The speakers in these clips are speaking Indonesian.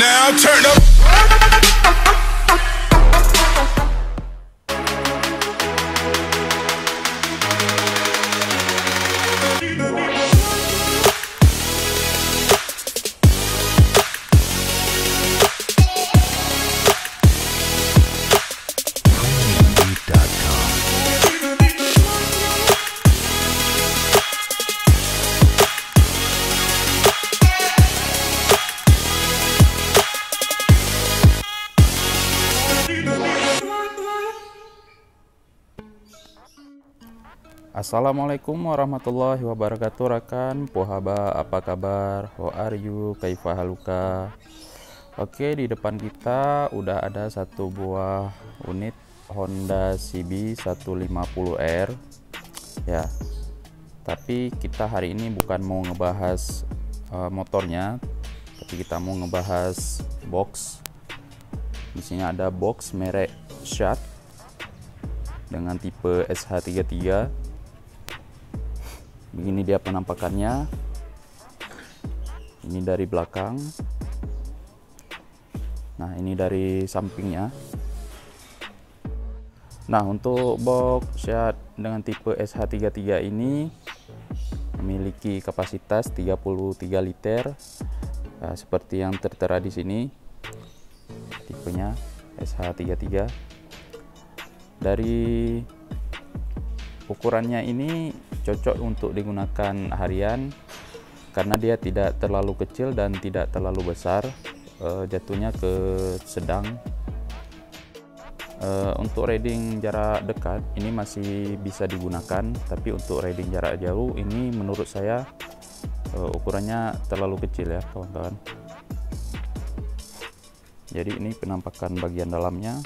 Now turn up. Assalamualaikum warahmatullahi wabarakatuh rekan pohaba, apa kabar? How are you? Kaifa haluka? Oke, di depan kita udah ada satu buah unit Honda CB 150R ya. Tapi kita hari ini bukan mau ngebahas motornya, tapi kita mau ngebahas box. Di sini ada box merek Shark dengan tipe SH33. Begini dia penampakannya. Ini dari belakang. Nah, ini dari sampingnya. Nah, untuk box Shark dengan tipe SH33 ini memiliki kapasitas 33 liter. Nah, seperti yang tertera di sini. Tipenya SH33. Dari ukurannya ini cocok untuk digunakan harian karena dia tidak terlalu kecil dan tidak terlalu besar, jatuhnya ke sedang. Untuk riding jarak dekat ini masih bisa digunakan, tapi untuk riding jarak jauh ini menurut saya ukurannya terlalu kecil ya kawan-kawan. Jadi ini penampakan bagian dalamnya.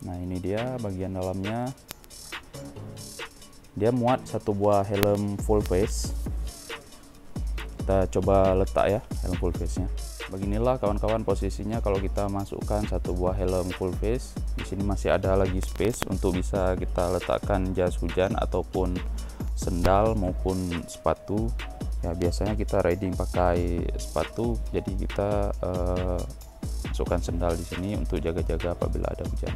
Nah, ini dia bagian dalamnya. Dia muat satu buah helm full face. Kita coba letak ya helm full face nya. Beginilah kawan-kawan posisinya kalau kita masukkan satu buah helm full face. Di sini masih ada lagi space untuk bisa kita letakkan jas hujan ataupun sendal maupun sepatu. Ya, biasanya kita riding pakai sepatu, jadi kita masukkan sendal di sini untuk jaga-jaga apabila ada hujan.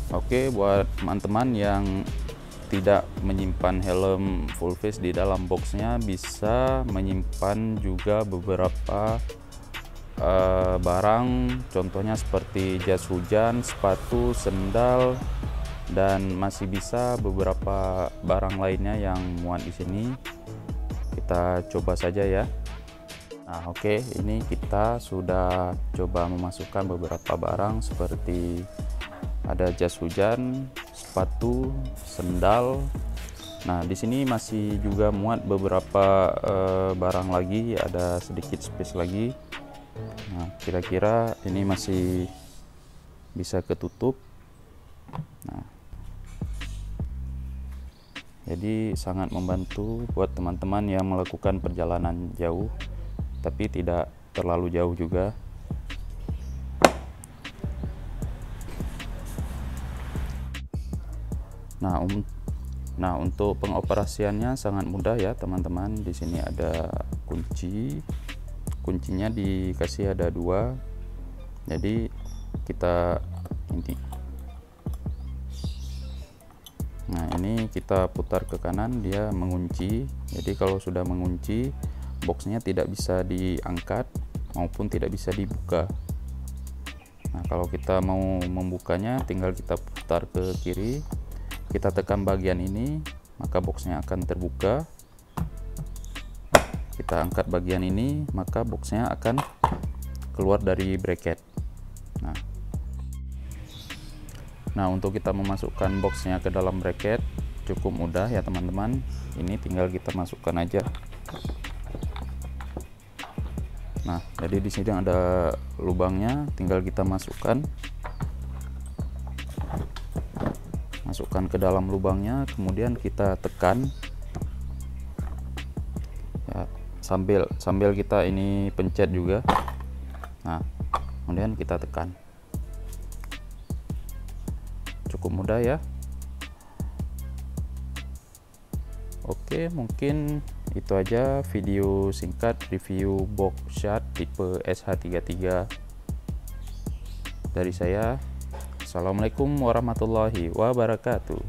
Oke, buat teman-teman yang tidak menyimpan helm full face di dalam boxnya, bisa menyimpan juga beberapa barang, contohnya seperti jas hujan, sepatu, sendal, dan masih bisa beberapa barang lainnya yang muat di sini. Kita coba saja ya. Nah, oke, ini kita sudah coba memasukkan beberapa barang seperti ada jas hujan, sepatu, sendal. Nah, di sini masih juga muat beberapa barang lagi, ada sedikit space lagi. Nah, kira-kira ini masih bisa ketutup. Nah, jadi sangat membantu buat teman-teman yang melakukan perjalanan jauh, tapi tidak terlalu jauh juga. Nah, untuk pengoperasiannya sangat mudah ya teman-teman. Di sini ada kuncinya dikasih ada 2. Jadi kita ini kita putar ke kanan, dia mengunci. Jadi kalau sudah mengunci, boxnya tidak bisa diangkat maupun tidak bisa dibuka. Nah, kalau kita mau membukanya, tinggal kita putar ke kiri. Kita tekan bagian ini, maka boxnya akan terbuka. Kita angkat bagian ini, maka boxnya akan keluar dari bracket. Nah, untuk kita memasukkan boxnya ke dalam bracket cukup mudah ya teman-teman. Ini tinggal kita masukkan aja. Nah, jadi di sini ada lubangnya, tinggal kita masukkan ke dalam lubangnya, kemudian kita tekan ya, sambil kita ini pencet juga. Nah, kemudian kita tekan. Cukup mudah ya. Oke, mungkin itu aja video singkat review box shot tipe SH33 dari saya. Assalamualaikum warahmatullahi wabarakatuh.